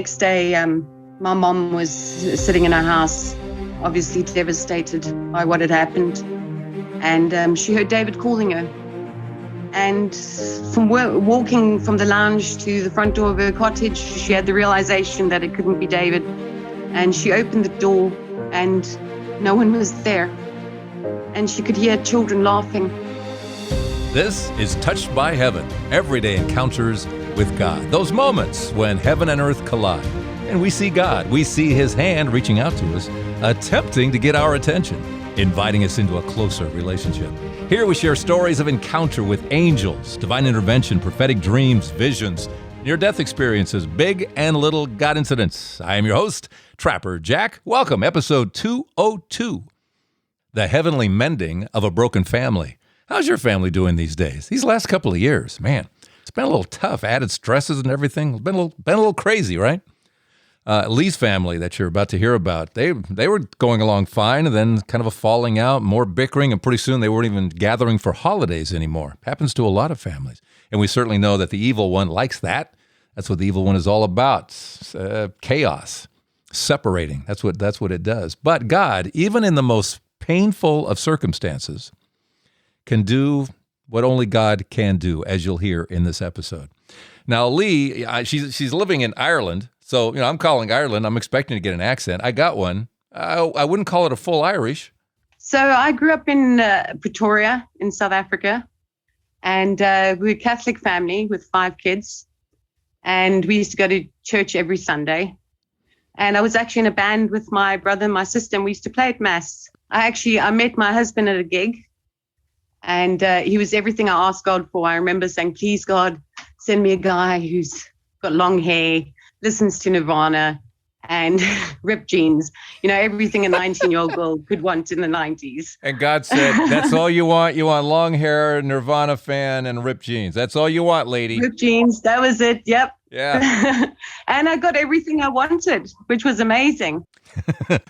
next day, my mom was sitting in her house, obviously devastated by what had happened. And she heard David calling her. And from walking from the lounge to the front door of her cottage, she had the realization that it couldn't be David. And she opened the door and no one was there. And she could hear children laughing. This is Touched by Heaven, everyday encounters with God. Those moments when heaven and earth collide. And we see God. We see His hand reaching out to us, attempting to get our attention, inviting us into a closer relationship. Here we share stories of encounter with angels, divine intervention, prophetic dreams, visions, near-death experiences, big and little God incidents. I am your host, Trapper Jack. Welcome, episode 202, The Heavenly Mending of a Broken Family. How's your family doing these days? These last couple of years, man, it's been a little tough. Added stresses and everything. It's been a little crazy, right? Lee's family that you're about to hear about, they were going along fine, and then kind of a falling out, more bickering, and pretty soon they weren't even gathering for holidays anymore. Happens to a lot of families. And we certainly know that the evil one likes that. That's what the evil one is all about. Chaos, separating. That's what it does. But God, even in the most painful of circumstances, can do what only God can do, as you'll hear in this episode. Now, Lee, she's living in Ireland. So, I'm calling Ireland. I'm expecting to get an accent. I got one. I wouldn't call it a full Irish. So I grew up in Pretoria in South Africa. And we're a Catholic family with 5 kids. And we used to go to church every Sunday. And I was actually in a band with my brother and my sister, and we used to play at Mass. I met my husband at a gig. And he was everything I asked God for. I remember saying, please, God, send me a guy who's got long hair, listens to Nirvana, and ripped jeans. Everything a 19-year-old girl could want in the 90s. And God said, that's all you want? You want long hair, Nirvana fan, and ripped jeans. That's all you want, lady. Ripped jeans, that was it, yep. Yeah. And I got everything I wanted, which was amazing.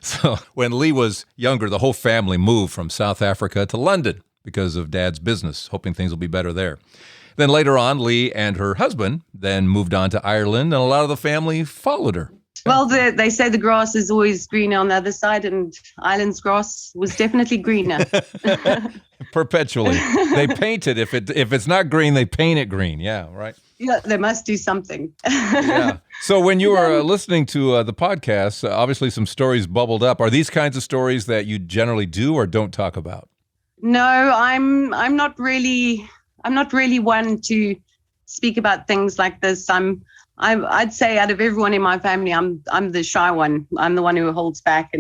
So when Lee was younger, the whole family moved from South Africa to London because of Dad's business, hoping things will be better there. Then later on, Lee and her husband then moved on to Ireland, and a lot of the family followed her. Well, they say the grass is always greener on the other side, and Ireland's grass was definitely greener. Perpetually. They paint it. If it's not green, they paint it green. Yeah, right. Yeah, they must do something. Yeah. So when you were listening to the podcast, obviously some stories bubbled up. Are these kinds of stories that you generally do or don't talk about? No, I'm not really one to speak about things like this. I'd say out of everyone in my family, I'm the shy one. I'm the one who holds back.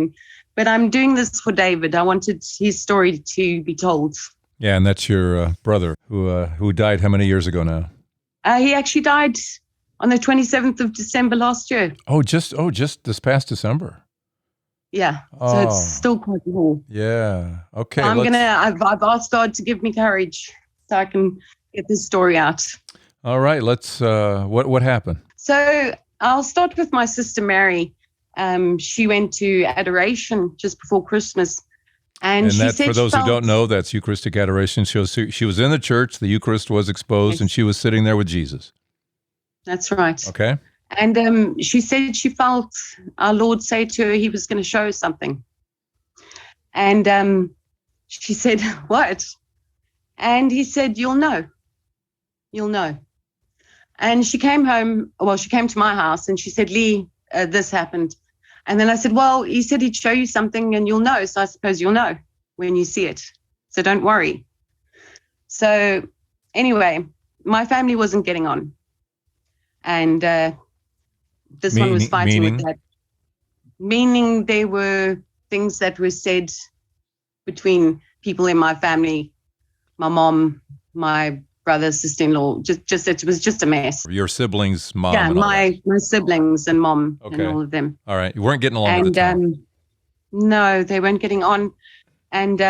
But I'm doing this for David. I wanted his story to be told. Yeah, and that's your brother who died how many years ago now? He actually died on the 27th of December last year. Just this past December. Yeah, so it's still quite cool. Yeah, okay. I've asked God to give me courage so I can get this story out. All right, let's, what happened? So I'll start with my sister Mary. She went to adoration just before Christmas. And she that, said, for those who don't know, that's Eucharistic adoration. She was in the church, the Eucharist was exposed, yes. And she was sitting there with Jesus. That's right. Okay. And she said she felt our Lord say to her he was going to show her something. And she said, what? And he said, you'll know. You'll know. And she came to my house and she said, Lee, this happened. And then I said, well, he said he'd show you something and you'll know. So I suppose you'll know when you see it. So don't worry. So anyway, my family wasn't getting on. And this one was fighting with that. Meaning there were things that were said between people in my family, my mom, my brother, sister-in-law, just it was just a mess. Your siblings, mom. Yeah, and my siblings and mom and all of them. All right. You weren't getting along at the time. No, they weren't getting on. And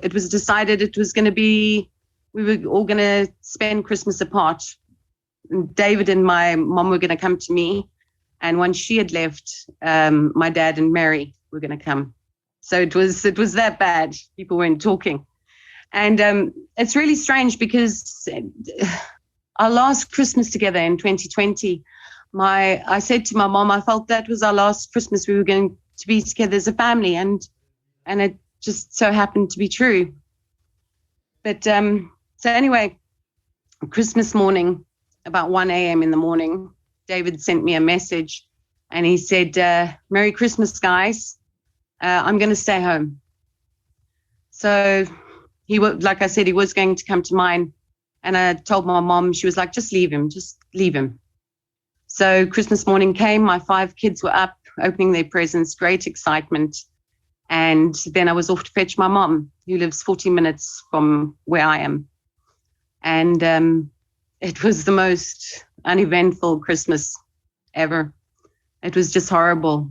it was decided it was going to be, we were all going to spend Christmas apart. And David and my mom were going to come to me. And once she had left, my dad and Mary were going to come. So it was that bad. People weren't talking. And it's really strange because our last Christmas together in 2020, I said to my mom, I felt that was our last Christmas we were going to be together as a family, and it just so happened to be true. But so anyway, Christmas morning, about 1 a.m. in the morning, David sent me a message, and he said, "Merry Christmas, guys. I'm going to stay home." So like I said, he was going to come to mine, and I told my mom. She was like, "Just leave him. Just leave him." So Christmas morning came. My 5 kids were up, opening their presents, great excitement. And then I was off to fetch my mom, who lives 40 minutes from where I am. And it was the most uneventful Christmas ever. It was just horrible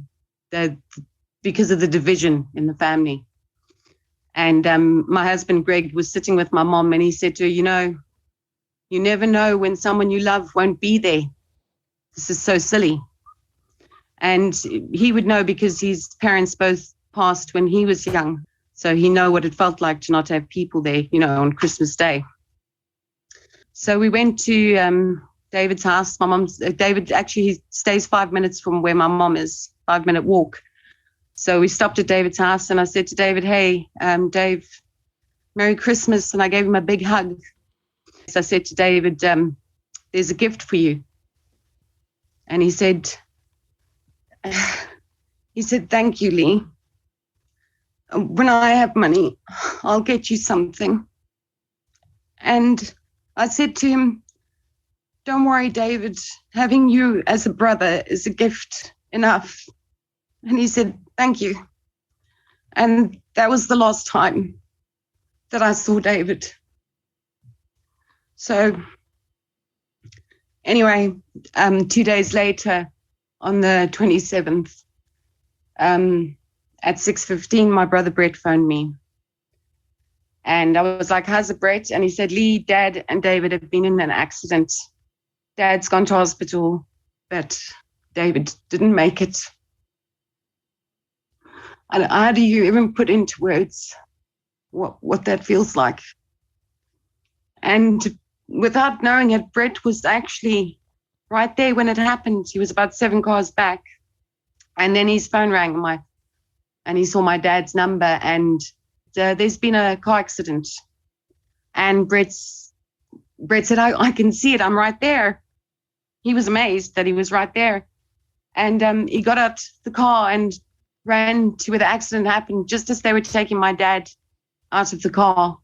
because of the division in the family. And my husband, Greg, was sitting with my mom, and he said to her, you never know when someone you love won't be there. This is so silly. And he would know because his parents both passed when he was young. So he know what it felt like to not have people there, on Christmas Day. So we went to David's house. David actually, he stays 5 minutes from where my mom is, 5-minute walk. So we stopped at David's house, and I said to David, "Hey, Dave, Merry Christmas." And I gave him a big hug. So I said to David, "There's a gift for you." And he said, "Thank you, Lee. When I have money, I'll get you something." And I said to him, "Don't worry, David, having you as a brother is a gift enough." And he said, "Thank you." And that was the last time that I saw David. So anyway, 2 days later, on the 27th, at 6:15, my brother Brett phoned me. And I was like, "How's it, Brett?" And he said, "Lee, Dad and David have been in an accident. Dad's gone to hospital, but David didn't make it." And how do you even put into words what that feels like? And without knowing it, Brett was actually right there when it happened. He was about 7 cars back. And then his phone rang, and he saw my dad's number, and there's been a car accident. And Brett said, I can see it. I'm right there. He was amazed that he was right there. And he got out the car and ran to where the accident happened, just as they were taking my dad out of the car.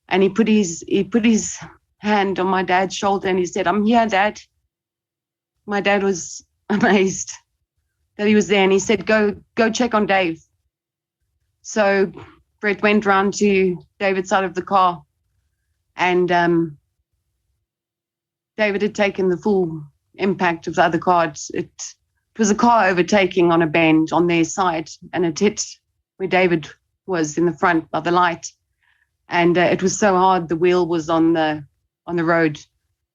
And he put his hand on my dad's shoulder, and he said, "I'm here, Dad." My dad was amazed that he was there, and he said, go check on Dave. So Brett went round to David's side of the car, and David had taken the full impact of the other car. It was a car overtaking on a bend on their side, and it hit where David was in the front by the light. And it was so hard, the wheel was on the road,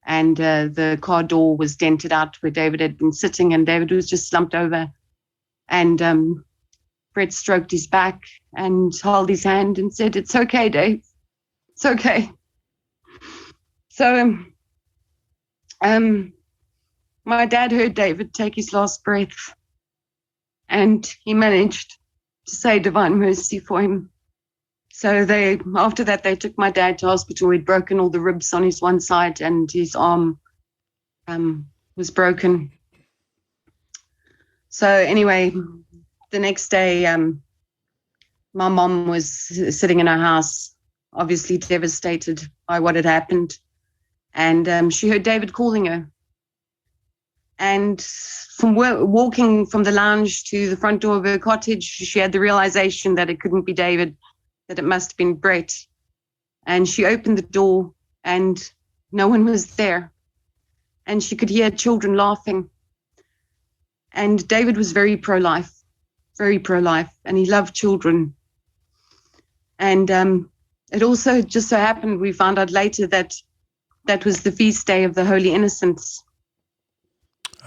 and the car door was dented out where David had been sitting, and David was just slumped over. And Brett stroked his back and held his hand and said, "It's okay, Dave. It's okay." So my dad heard David take his last breath, and he managed to say divine mercy for him. So after that, they took my dad to hospital. He'd broken all the ribs on his one side, and his arm was broken. So anyway, the next day, my mom was sitting in her house, obviously devastated by what had happened. And she heard David calling her. And from walking from the lounge to the front door of her cottage, she had the realization that it couldn't be David, that it must have been Brett. And she opened the door, and no one was there. And she could hear children laughing. And David was very pro-life, and he loved children. And it also just so happened, we found out later, that was the feast day of the Holy Innocents.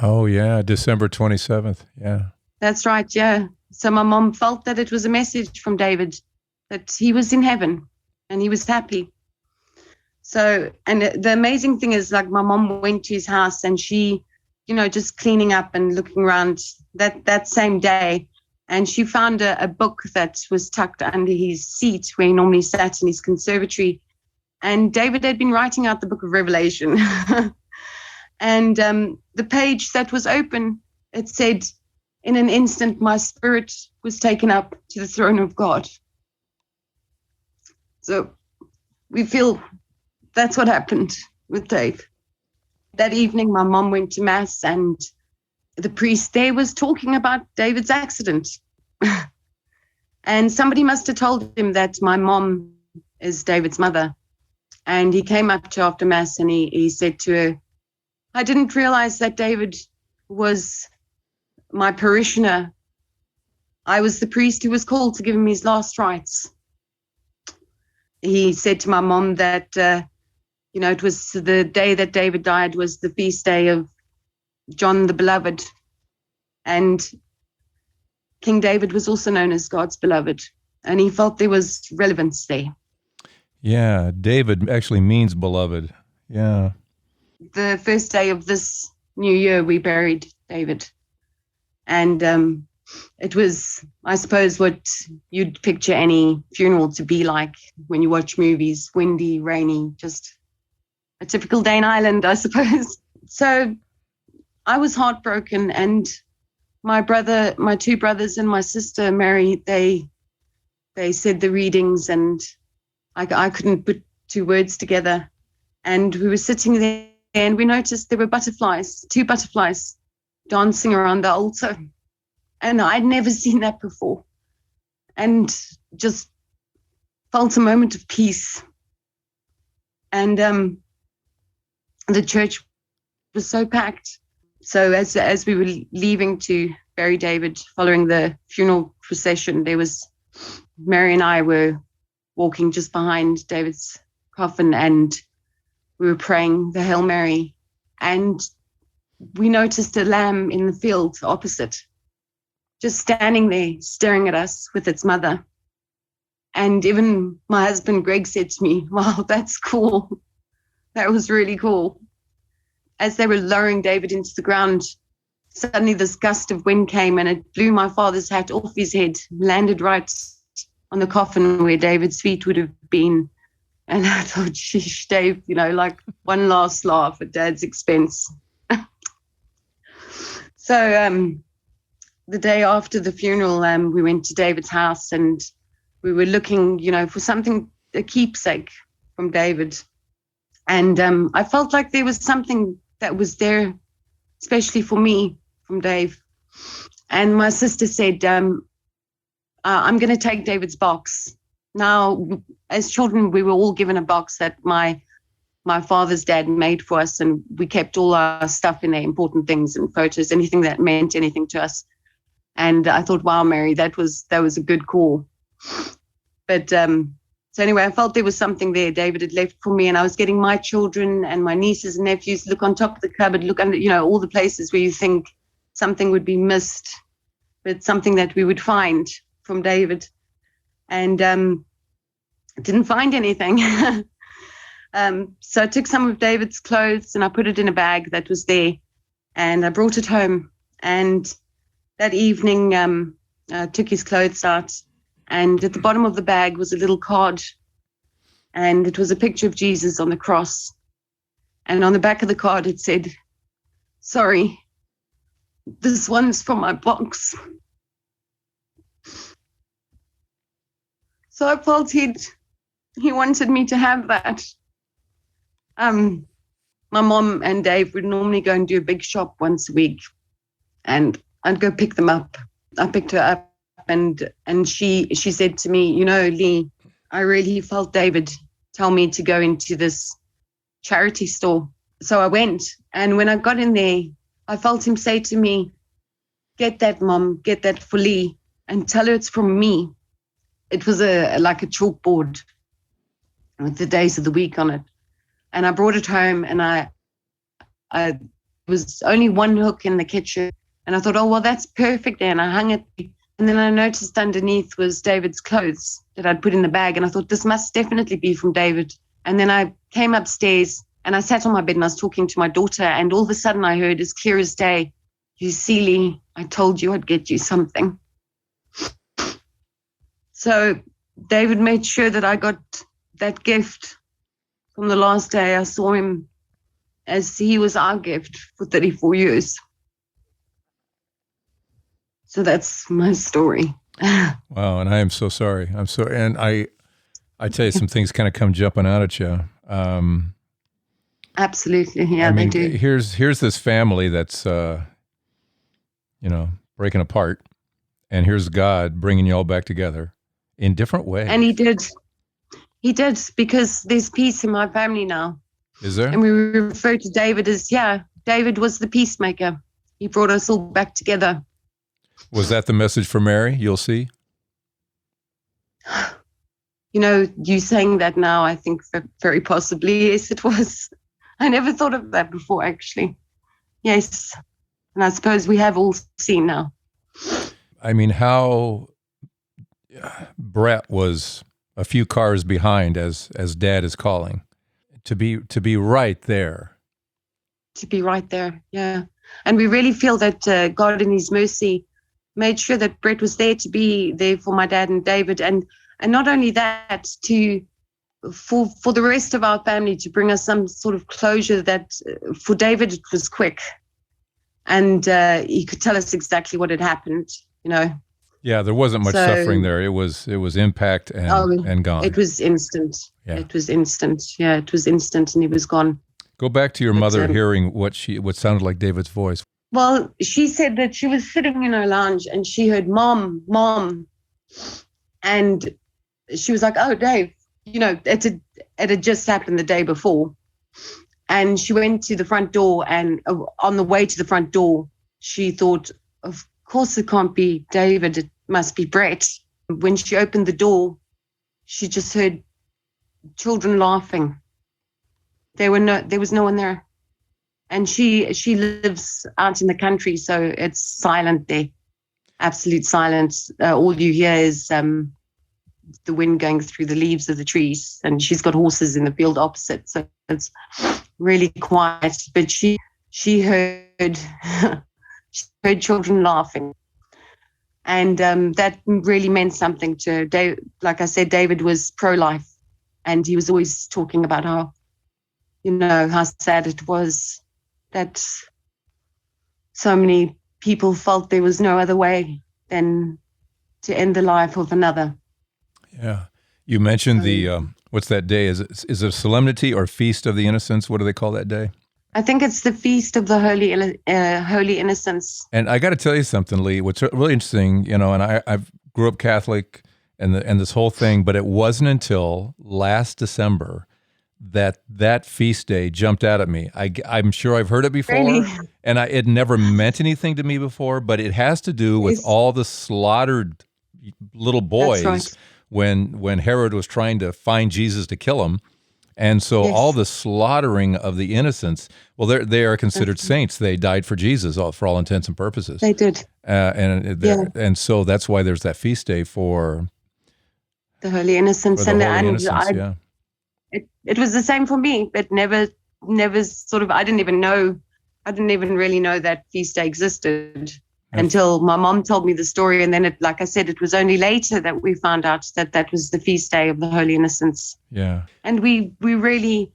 Oh, yeah, December 27th, yeah. That's right, yeah. So my mom felt that it was a message from David, that he was in heaven and he was happy. So, and the amazing thing is, like, my mom went to his house, and she just cleaning up and looking around that same day. And she found a book that was tucked under his seat where he normally sat in his conservatory. And David had been writing out the book of Revelation. And the page that was open, it said, "In an instant, my spirit was taken up to the throne of God." So we feel that's what happened with Dave. That evening, my mom went to Mass, and the priest there was talking about David's accident. And somebody must have told him that my mom is David's mother. And he came up to after Mass and he said to her, "I didn't realize that David was my parishioner. I was the priest who was called to give him his last rites." He said to my mom that, it was the day that David died was the feast day of John the Beloved. And King David was also known as God's beloved. And he felt there was relevance there. Yeah, David actually means beloved. Yeah. The first day of this new year, we buried David. And it was, I suppose, what you'd picture any funeral to be like when you watch movies: windy, rainy, just a typical day in Ireland, I suppose. So I was heartbroken, and my two brothers and my sister Mary, they said the readings, and I couldn't put two words together. And we were sitting there and we noticed there were two butterflies dancing around the altar. And I'd never seen that before, and just felt a moment of peace. And the church was so packed. So as we were leaving to bury David, following the funeral procession, Mary and I were walking just behind David's coffin, and we were praying the Hail Mary, and we noticed a lamb in the field opposite, just standing there staring at us with its mother. And even my husband Greg said to me, "Wow, that's cool. That was really cool." As they were lowering David into the ground, suddenly this gust of wind came and it blew my father's hat off his head, landed right on the coffin where David's feet would have been. And I thought, sheesh, Dave, like one last laugh at Dad's expense. So the day after the funeral, we went to David's house and we were looking, for something, a keepsake from David. And I felt like there was something that was there, especially for me, from Dave. And my sister said, I'm going to take David's box. Now, as children, we were all given a box that my father's dad made for us, and we kept all our stuff in there, important things and photos, anything that meant anything to us. And I thought, wow, Mary, that was a good call. But so anyway, I felt there was something there David had left for me, and I was getting my children and my nieces and nephews look on top of the cupboard, look under, all the places where you think something would be missed, but something that we would find from David. And didn't find anything. So I took some of David's clothes and I put it in a bag that was there, and I brought it home. And that evening, I took his clothes out, and at the bottom of the bag was a little card, and it was a picture of Jesus on the cross. And on the back of the card, it said, "Sorry, this one's from my box." So I felt he wanted me to have that. My mom and Dave would normally go and do a big shop once a week, and I'd go pick them up. I picked her up, and she said to me, Lee, I really felt David tell me to go into this charity store. So I went, and when I got in there, I felt him say to me, "Get that, Mom, get that for Lee, and tell her it's from me." It was like a chalkboard with the days of the week on it. And I brought it home, and I was only one hook in the kitchen. And I thought, oh, well, that's perfect. And I hung it. And then I noticed underneath was David's clothes that I'd put in the bag. And I thought, this must definitely be from David. And then I came upstairs And I sat on my bed and I was talking to my daughter, and all of a sudden I heard as clear as day, "You silly, I told you I'd get you something." So David made sure that I got that gift from the last day I saw him, as he was our gift for 34 years. So that's my story. Wow, and I am so sorry. I'm sorry. And I tell you, some things kind of come jumping out at you. Absolutely, yeah, I mean, they do. Here's this family that's, breaking apart, and here's God bringing you all back together in different ways. And he did, because there's peace in my family now. Is there? And we refer to David as, David was the peacemaker. He brought us all back together. Was that the message for Mary? You'll see. You saying that now, I think very possibly, yes, it was. I never thought of that before, actually. Yes. And I suppose we have all seen now. I mean, how Brett was a few cars behind as Dad is calling. To be right there. To be right there, yeah. And we really feel that God in his mercy made sure that Brett was there to be there for my dad and David. And not only that, for the rest of our family, to bring us some sort of closure that for David it was quick. And he could tell us exactly what had happened, Yeah, there wasn't much suffering there. It was impact and gone. It was instant. Yeah. It was instant. Yeah, it was instant, and he was gone. Go back to your mother hearing what sounded like David's voice. Well, she said that she was sitting in her lounge and she heard "Mom, Mom," and she was like, "Oh, Dave, it had just happened the day before." And she went to the front door, and on the way to the front door, she thought, "Of course it can't be David, it must be Brett." When she opened the door, she just heard children laughing. There was no one there. And she lives out in the country, so it's silent there. Absolute silence. All you hear is the wind going through the leaves of the trees, and she's got horses in the field opposite, so it's really quiet. But she heard she heard children laughing, and that really meant something to David. Like I said, David was pro-life, and he was always talking about how sad it was that so many people felt there was no other way than to end the life of another. Yeah. You mentioned the, what's that day? Is it a solemnity or Feast of the Innocents? What do they call that day? I think it's the Feast of the Holy Innocents. And I got to tell you something, Lee, what's really interesting, and I grew up Catholic and this whole thing, but it wasn't until last December that feast day jumped out at me. I'm sure I've heard it before, really? And it never meant anything to me before, but it has to do with all the slaughtered little boys. That's right. When Herod was trying to find Jesus to kill him. And so all the slaughtering of the innocents, well, they are considered saints. They died for Jesus for all intents and purposes. They did. And so that's why there's that feast day for the Holy Innocents. It was the same for me, but never sort of, I didn't even really know that feast day existed until my mom told me the story. And then like I said, it was only later that we found out that was the feast day of the Holy Innocents. Yeah. And we really,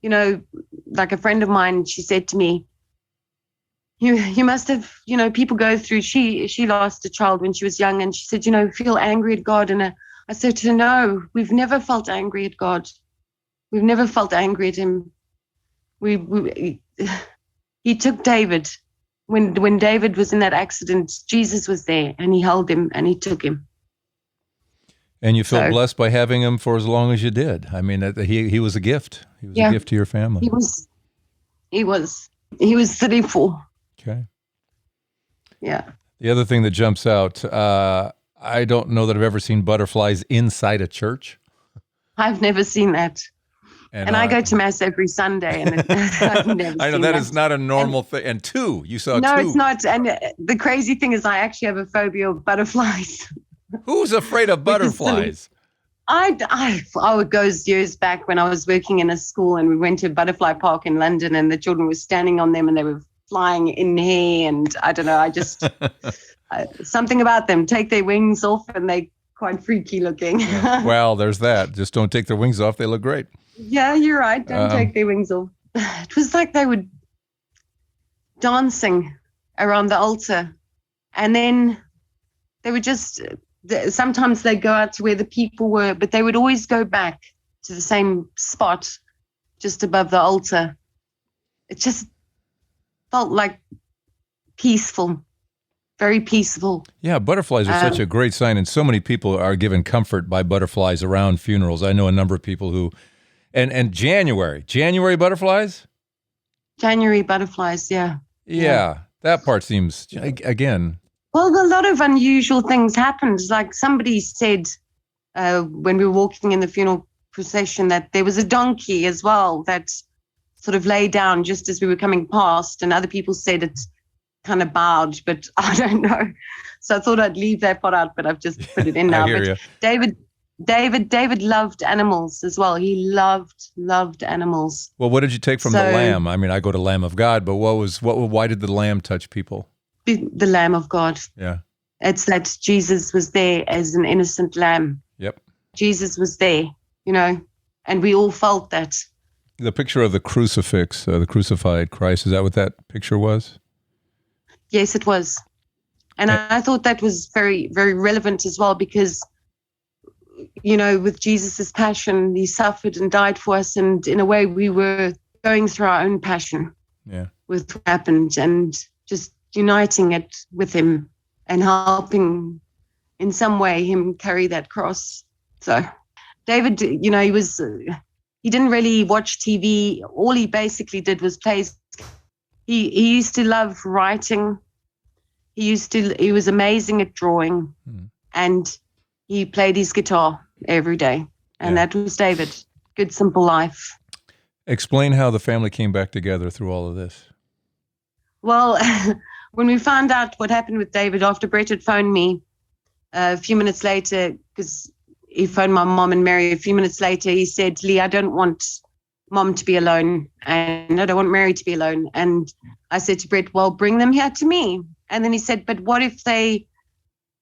like a friend of mine, she said to me, you must have, people go through, she lost a child when she was young, and she said, feel angry at God. And I said to her, no, we've never felt angry at God. We've never felt angry at him. He took David. When David was in that accident, Jesus was there, and he held him and he took him. And you felt blessed by having him for as long as you did. I mean, he was a gift. He was a gift to your family. He was 34. Okay. Yeah. The other thing that jumps out, I don't know that I've ever seen butterflies inside a church. I've never seen that. And I go to Mass every Sunday, and I've never I know seen that is not a normal thing. And you saw two. No, it's not. And the crazy thing is I actually have a phobia of butterflies. Who's afraid of butterflies? It goes years back when I was working in a school and we went to Butterfly Park in London and the children were standing on them and they were flying in here. And I don't know, something about them, take their wings off and they quite freaky looking. Yeah. Well, there's that. Just don't take their wings off. They look great. Yeah, you're right. Don't take their wings off. It was like they were dancing around the altar. And then they would just, sometimes they'd go out to where the people were, but they would always go back to the same spot just above the altar. It just felt like peaceful. Very peaceful. Yeah, butterflies are such a great sign, and so many people are given comfort by butterflies around funerals. I know a number of people who, and January butterflies? January butterflies, yeah. Yeah, that part seems, again. Well, a lot of unusual things happened. Like somebody said when we were walking in the funeral procession that there was a donkey as well that sort of lay down just as we were coming past, and other people said it kind of bowed, but I don't know. So I thought I'd leave that part out, but I've just put it in now. I hear but David loved animals as well. He loved animals. Well, what did you take from the lamb? I mean, I go to Lamb of God, but why did the lamb touch people? The Lamb of God. Yeah. It's that Jesus was there as an innocent lamb. Yep. Jesus was there, and we all felt that. The picture of the crucifix, the crucified Christ, is that what that picture was? Yes, it was. And I thought that was very, very relevant as well because, with Jesus' passion, he suffered and died for us. And in a way, we were going through our own passion with what happened and just uniting it with him and helping in some way him carry that cross. So David, he didn't really watch TV. All he basically did was play. He used to love writing. He was amazing at drawing, and he played his guitar every day. And that was David. Good, simple life. Explain how the family came back together through all of this. Well, when we found out what happened with David, after Brett had phoned me a few minutes later, because he phoned my mom and Mary a few minutes later, he said, Lee, I don't want Mom to be alone, and I don't want Mary to be alone. And I said to Brett, well, bring them here to me. And then he said, but what if they,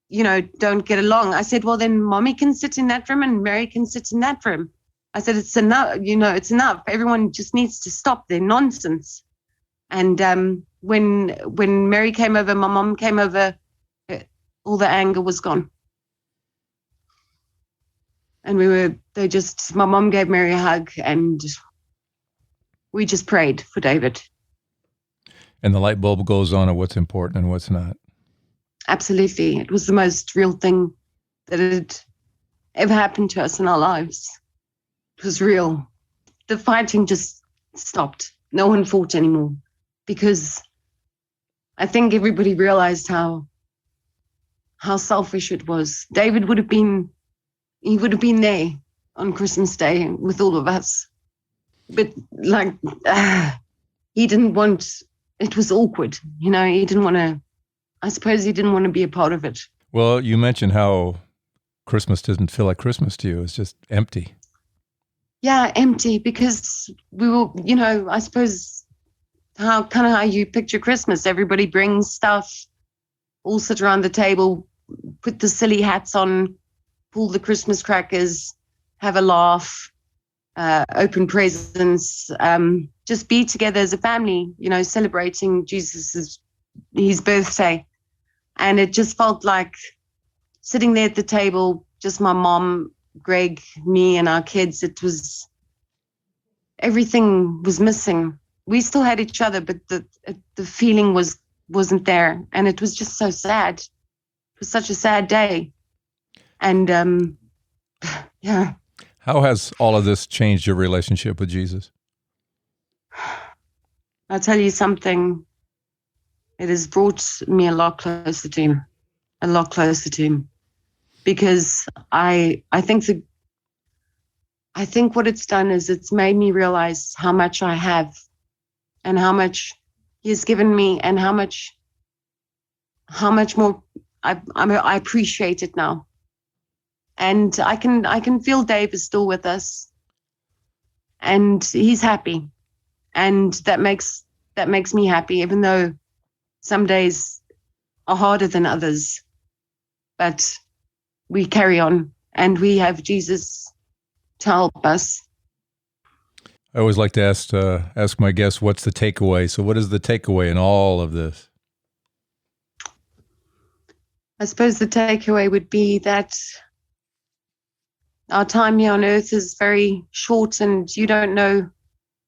don't get along? I said, well, then Mommy can sit in that room and Mary can sit in that room. I said, it's enough, it's enough. Everyone just needs to stop their nonsense. And when Mary came over, my mom came over, all the anger was gone. And my mom gave Mary a hug and we just prayed for David. And the light bulb goes on of what's important and what's not. Absolutely. It was the most real thing that had ever happened to us in our lives. It was real. The fighting just stopped. No one fought anymore because I think everybody realized how selfish it was. David would have been there on Christmas Day with all of us. But he didn't want, it was awkward. He didn't want to, I suppose he didn't want to be a part of it. Well, you mentioned how Christmas doesn't feel like Christmas to you. It's just empty. Yeah, empty because we were, I suppose how you picture Christmas. Everybody brings stuff, all sit around the table, put the silly hats on, pull the Christmas crackers, have a laugh, open presents, just be together as a family, celebrating his birthday. And it just felt like sitting there at the table, just my mom, Greg, me, and our kids. Everything was missing. We still had each other, but the feeling wasn't there. And it was just so sad. It was such a sad day. And yeah. How has all of this changed your relationship with Jesus? I'll tell you something. It has brought me a lot closer to him, because I think what it's done is it's made me realize how much I have and how much he has given me and how much more I appreciate it now. And I can feel Dave is still with us, and he's happy, and that makes me happy, even though some days are harder than others. But we carry on, and we have Jesus to help us. I always like to ask my guests, what's the takeaway? So what is the takeaway in all of this? I suppose the takeaway would be that our time here on earth is very short, and you don't know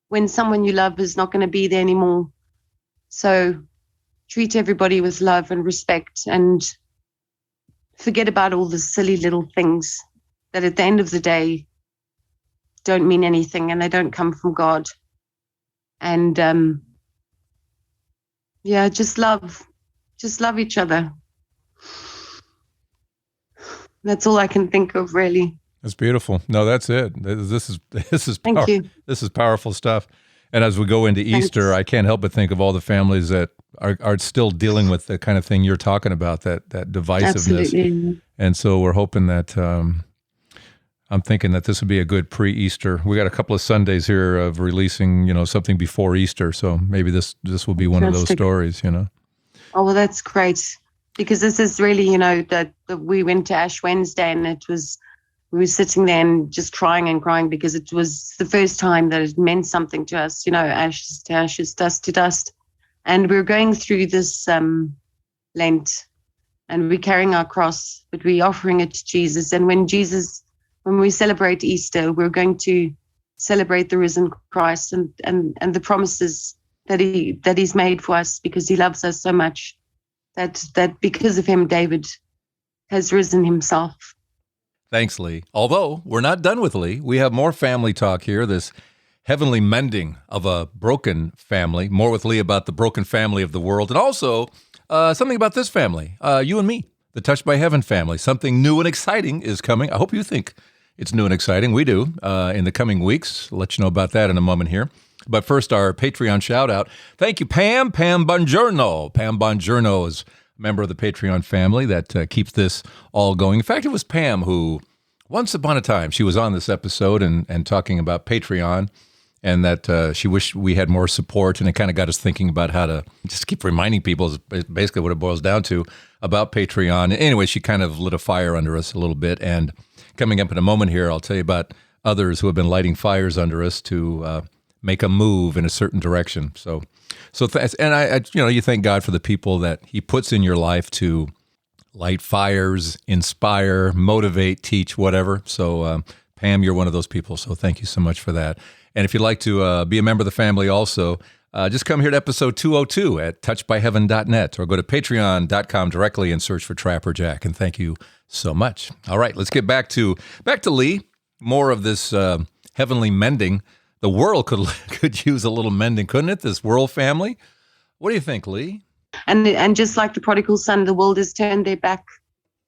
when someone you love is not going to be there anymore. So treat everybody with love and respect, and forget about all the silly little things that at the end of the day don't mean anything, and they don't come from God. And just love each other. That's all I can think of, really. That's beautiful. No, that's it. This is Thank you. This is powerful stuff. And as we go into Easter, I can't help but think of all the families that are still dealing with the kind of thing you're talking about, that divisiveness. Absolutely. And so we're hoping that I'm thinking that this would be a good pre-Easter. We got a couple of Sundays here of releasing, something before Easter. So maybe this will be one of those stories, Oh, well, that's great, because this is really, that we went to Ash Wednesday, and we were sitting there and just crying and crying, because it was the first time that it meant something to us, ashes to ashes, dust to dust. And we were going through this Lent, and we're carrying our cross, but we're offering it to Jesus. And when we celebrate Easter, we're going to celebrate the risen Christ and the promises that he's made for us, because he loves us so much that because of him, David has risen himself. Thanks, Lee. Although we're not done with Lee, we have more family talk here, this heavenly mending of a broken family. More with Lee about the broken family of the world, and also something about this family, you and me, the Touched by Heaven family. Something new and exciting is coming. I hope you think it's new and exciting. We do in the coming weeks. I'll let you know about that in a moment here. But first, our Patreon shout-out. Thank you, Pam. Pam Bongiorno. Pam Bongiorno is a member of the Patreon family that keeps this all going. In fact, it was Pam who, once upon a time, she was on this episode and talking about Patreon, and that she wished we had more support, and it kind of got us thinking about how to just keep reminding people, is basically what it boils down to, about Patreon. Anyway, she kind of lit a fire under us a little bit, and coming up in a moment here, I'll tell you about others who have been lighting fires under us to make a move in a certain direction. And you thank God for the people that he puts in your life to light fires, inspire, motivate, teach, whatever. So Pam, you're one of those people. So thank you so much for that. And if you'd like to be a member of the family also, just come here to episode 202 at touchedbyheaven.net, or go to patreon.com directly and search for Trapper Jack. And thank you so much. All right, let's get back to Lee. More of this heavenly mending. The world could use a little mending, couldn't it? This world family. What do you think, Lee? And just like the prodigal son, the world has turned their back,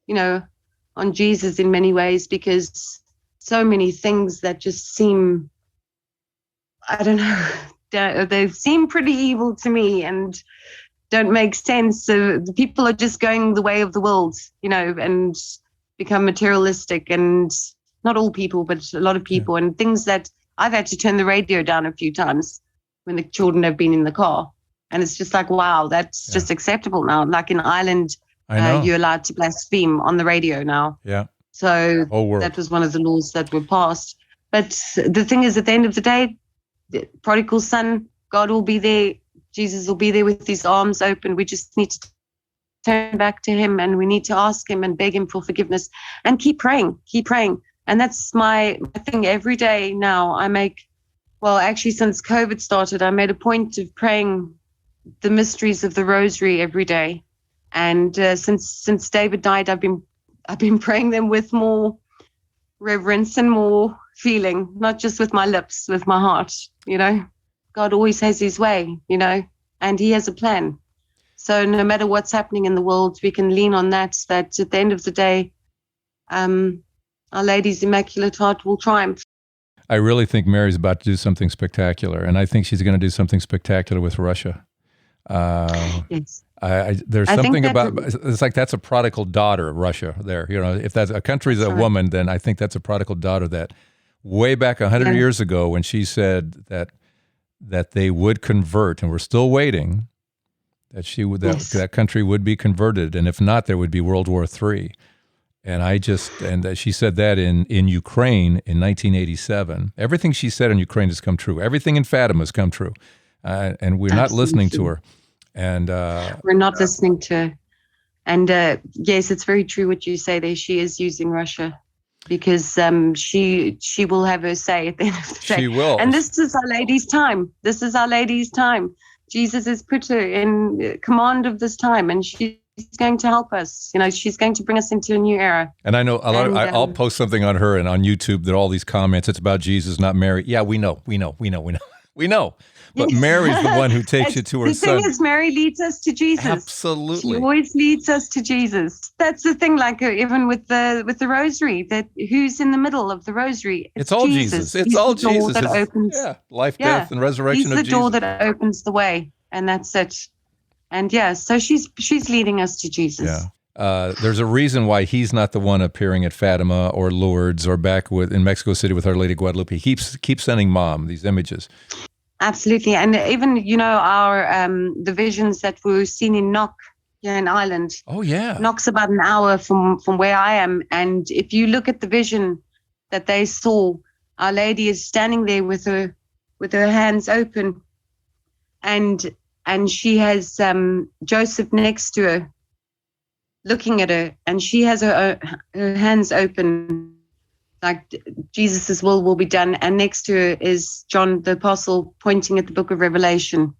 on Jesus in many ways, because so many things that just seem, I don't know, they seem pretty evil to me and don't make sense. So the people are just going the way of the world, and become materialistic, and not all people, but a lot of people, and things that I've had to turn the radio down a few times when the children have been in the car. And it's just like, wow, that's just acceptable now. Like in Ireland, you're allowed to blaspheme on the radio now. Yeah. So that was one of the laws that were passed. But the thing is, at the end of the day, the prodigal son, God will be there. Jesus will be there with his arms open. We just need to turn back to him, and we need to ask him and beg him for forgiveness, and keep praying. And that's my thing every day now. Actually, since COVID started, I made a point of praying the mysteries of the rosary every day. And since David died, I've been praying them with more reverence and more feeling, not just with my lips, with my heart. God always has his way, and he has a plan. So no matter what's happening in the world, we can lean on that at the end of the day, Our Lady's Immaculate Heart will triumph. I really think Mary's about to do something spectacular, and I think she's going to do something spectacular with Russia. Yes. There's I think something that about, it's like that's a prodigal daughter, Russia there. If that's a country's a woman, then I think that's a prodigal daughter that way back 100 years ago when she said that they would convert, and we're still waiting, that that country would be converted, and if not, there would be World War III. And she said that in Ukraine in 1987. Everything she said in Ukraine has come true. Everything in Fatima has come true. And we're not listening to her. And we're not listening to her. And yes, it's very true what you say there. She is using Russia because she will have her say at the end of the day. She will. And this is Our Lady's time. This is Our Lady's time. Jesus has put her in command of this time, and she's going to help us. She's going to bring us into a new era. And I know I'll post something on her and on YouTube that all these comments, it's about Jesus, not Mary. Yeah, we know. But Mary's the one who takes you to her son. The thing is, Mary leads us to Jesus. Absolutely. She always leads us to Jesus. That's the thing, like even with the rosary, that who's in the middle of the rosary? It's all Jesus. It's all Jesus. That opens, life, death, and resurrection of Jesus. He's the door that opens the way, and that's it. And so she's leading us to Jesus. Yeah. There's a reason why he's not the one appearing at Fatima or Lourdes or back in Mexico City with Our Lady Guadalupe. He keeps sending Mom these images. Absolutely. And even, our the visions that were seen in Knock here in Ireland. Oh, yeah. Knock's about an hour from where I am. And if you look at the vision that they saw, Our Lady is standing there with her hands open. And she has Joseph next to her, looking at her. And she has her hands open, like Jesus' will be done. And next to her is John the Apostle pointing at the book of Revelation.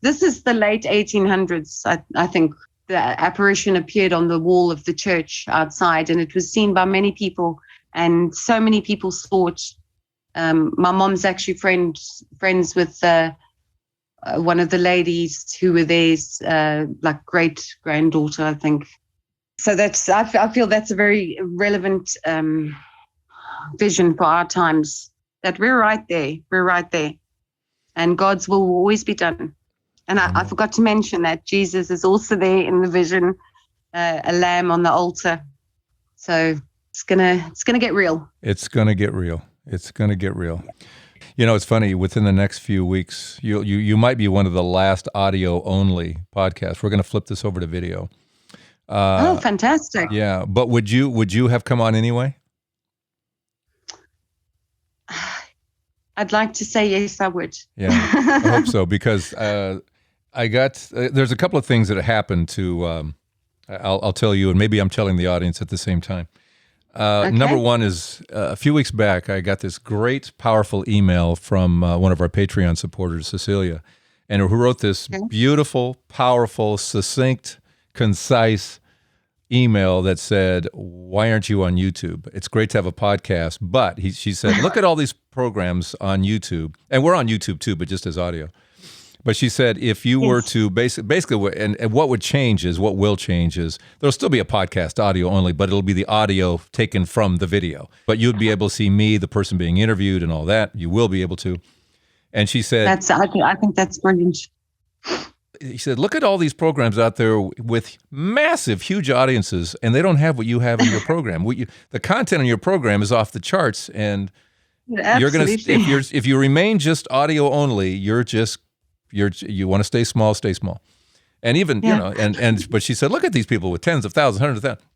This is the late 1800s, I think. The apparition appeared on the wall of the church outside, and it was seen by many people, and so many people saw it. My mom's actually friends with one of the ladies who were there's like great-granddaughter, I think. So I feel that's a very relevant vision for our times, that we're right there, and God's will always be done. And I forgot to mention that Jesus is also there in the vision, a lamb on the altar. So it's gonna get real. It's gonna get real. It's funny, within the next few weeks you might be one of the last audio only podcasts. We're gonna flip this over to video. Oh, fantastic. Yeah, but would you have come on anyway? I'd like to say yes, I would. Yeah, I hope so, because there's a couple of things that happened to, I'll tell you, and maybe I'm telling the audience at the same time. Okay. Number one is, a few weeks back, I got this great, powerful email from one of our Patreon supporters, Cecilia, and who wrote this beautiful, powerful, succinct, concise email that said, "Why aren't you on YouTube? It's great to have a podcast." But she said, "Look at all these programs on YouTube," and we're on YouTube too, but just as audio. But she said, if you were to basically, and what will change is there'll still be a podcast audio only, but it'll be the audio taken from the video. But you'd be able to see me, the person being interviewed, and all that. You will be able to. And she said, I think that's brilliant. He said, look at all these programs out there with massive, huge audiences, and they don't have what you have in your program. The content in your program is off the charts, and you're going to, if you remain just audio only, you want to stay small. And even, but she said, look at these people with tens of thousands, hundreds of thousands.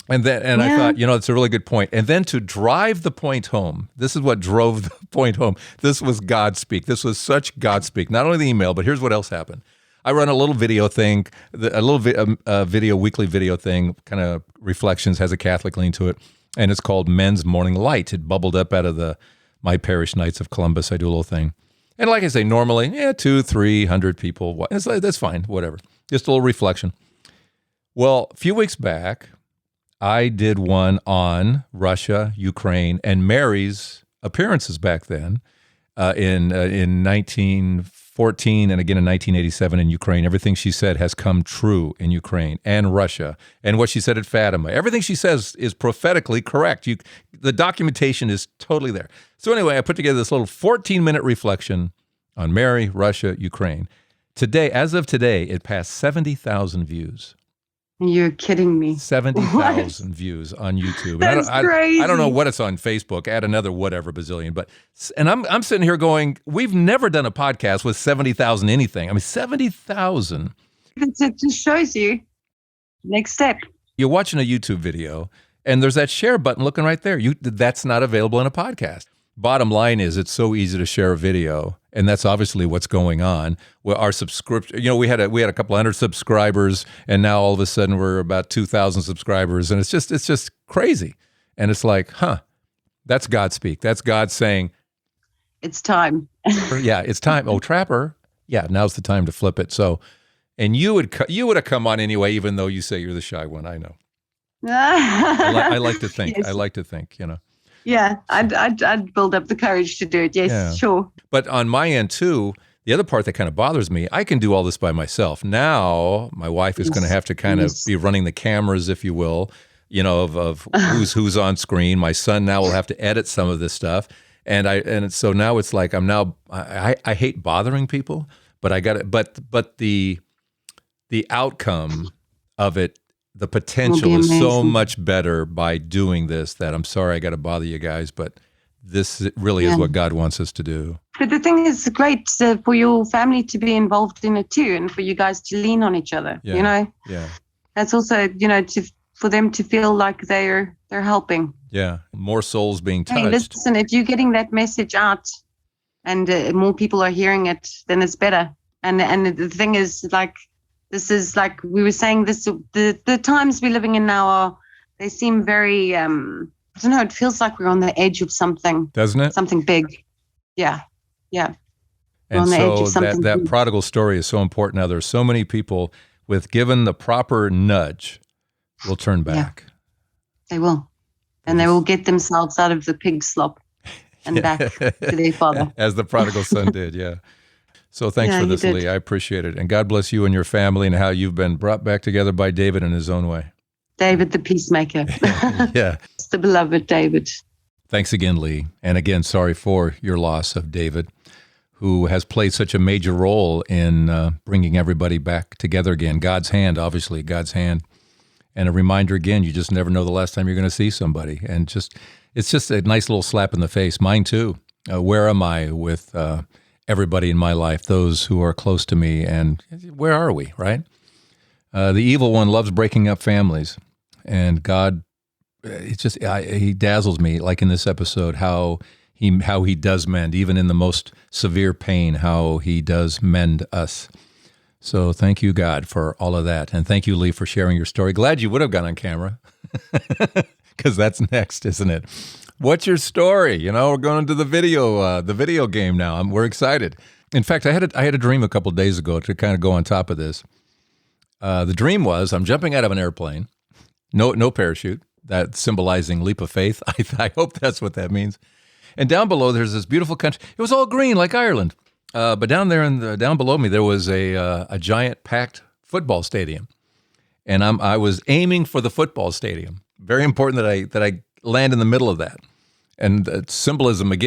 And I thought, it's a really good point. And then to drive the point home, this is what drove the point home. This was God speak. This was such God speak. Not only the email, but here's what else happened. I run a little video thing, weekly video thing, kind of reflections, has a Catholic lean to it. And it's called Men's Morning Light. It bubbled up out of my parish Knights of Columbus. I do a little thing. And like I say, normally, 200-300 people. That's fine, whatever. Just a little reflection. Well, a few weeks back, I did one on Russia, Ukraine, and Mary's appearances back then in 1914 and again in 1987 in Ukraine. Everything she said has come true in Ukraine and Russia. And what she said at Fatima, everything she says is prophetically correct. The documentation is totally there. So anyway, I put together this little 14-minute reflection on Mary, Russia, Ukraine. Today, as of today, it passed 70,000 views. You're kidding me. 70,000 views on YouTube. That's crazy. I don't know what it's on Facebook. Add another whatever bazillion. And I'm sitting here going, we've never done a podcast with 70,000 anything. I mean, 70,000. It just shows you next step. You're watching a YouTube video, and there's that share button looking right there. That's not available in a podcast. Bottom line is, it's so easy to share a video, and that's obviously what's going on. Well, our subscription, we had a couple hundred subscribers, and now all of a sudden we're about 2,000 subscribers, and it's just crazy. And it's like, that's God speak. That's God saying, it's time. Yeah, it's time. Oh, Trapper, yeah, now's the time to flip it. So, and you would have come on anyway, even though you say you're the shy one. I know. I like to think. Yes. I like to think. Yeah, I'd build up the courage to do it. Yes, yeah. Sure. But on my end too, the other part that kind of bothers me, I can do all this by myself. Now my wife is going to have to kind of be running the cameras, if you will, of who's on screen. My son now will have to edit some of this stuff, and so now it's like I hate bothering people, but I got it. But the outcome of it. The potential is so much better by doing this that I'm sorry I got to bother you guys, but this really is what God wants us to do. But the thing is great for your family to be involved in it too, and for you guys to lean on each other, Yeah. That's also, for them to feel like they're helping. Yeah. More souls being touched. Hey, listen, if you're getting that message out and more people are hearing it, then it's better. And the thing is, like, this is like we were saying, the times we're living in now they seem very, I don't know, it feels like we're on the edge of something. Doesn't it? Something big. Yeah. Yeah. And on the edge of something that prodigal story is so important. Now there's so many people given the proper nudge will turn back. Yeah. They will. And they will get themselves out of the pig slop and back to their father. As the prodigal son did, yeah. So thanks for this, Lee. I appreciate it. And God bless you and your family and how you've been brought back together by David in his own way. David the peacemaker. Yeah. It's the beloved David. Thanks again, Lee. And again, sorry for your loss of David, who has played such a major role in bringing everybody back together again. God's hand, obviously, God's hand. And a reminder again, you just never know the last time you're going to see somebody. And it's just a nice little slap in the face. Mine too. Where am I with everybody in my life, those who are close to me, and where are we, right? The evil one loves breaking up families, and God, he dazzles me, like in this episode, how he does mend, even in the most severe pain, how he does mend us. So thank you, God, for all of that, and thank you, Lee, for sharing your story. Glad you would have gone on camera, because that's next, isn't it? What's your story? We're going into the video game now. We're excited. In fact, I had a dream a couple of days ago to kind of go on top of this. The dream was I'm jumping out of an airplane, no parachute, that symbolizing leap of faith. I hope that's what that means. And down below, there's this beautiful country. It was all green like Ireland. But down there down below me, there was a giant packed football stadium. And I was aiming for the football stadium. Very important that I land in the middle of that. And the symbolism of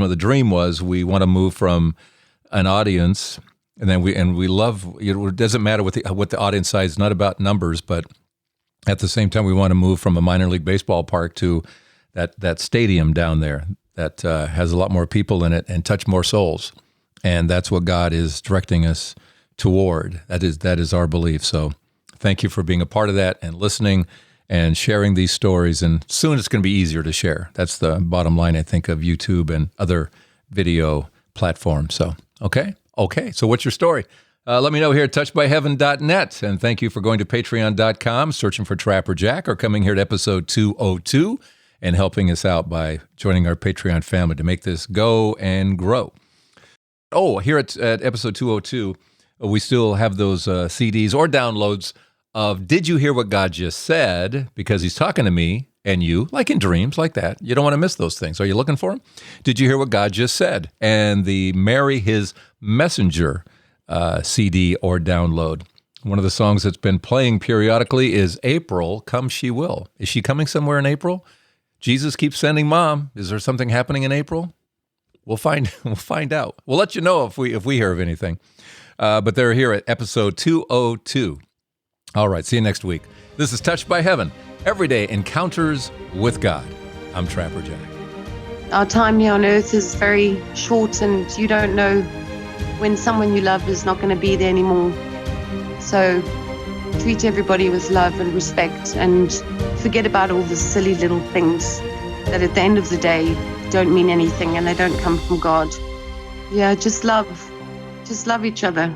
the dream was we want to move from an audience, and then we love, it doesn't matter what the audience size, it's not about numbers, but at the same time we want to move from a minor league baseball park to that stadium down there that has a lot more people in it and touch more souls. And that's what God is directing us toward. That is our belief. So thank you for being a part of that and listening and sharing these stories. And soon it's going to be easier to share. That's the bottom line, I think, of YouTube and other video platforms. So, okay. So what's your story? Let me know here at touchedbyheaven.net. And thank you for going to patreon.com, searching for Trapper Jack, or coming here to episode 202 and helping us out by joining our Patreon family to make this go and grow. Oh, here at episode 202, we still have those CDs or downloads of Did You Hear What God Just Said? Because he's talking to me and you, like in dreams, like that. You don't want to miss those things. Are you looking for them? Did you hear what God just said? And the Mary His Messenger CD or download. One of the songs that's been playing periodically is April, Come She Will. Is she coming somewhere in April? Jesus keeps sending Mom. Is there something happening in April? We'll find out. We'll let you know if we hear of anything. But they're here at episode 202. All right, see you next week. This is Touched by Heaven, Everyday Encounters with God. I'm Trapper Jack. Our time here on earth is very short, and you don't know when someone you love is not going to be there anymore. So treat everybody with love and respect, and forget about all the silly little things that at the end of the day don't mean anything and they don't come from God. Yeah, just love each other.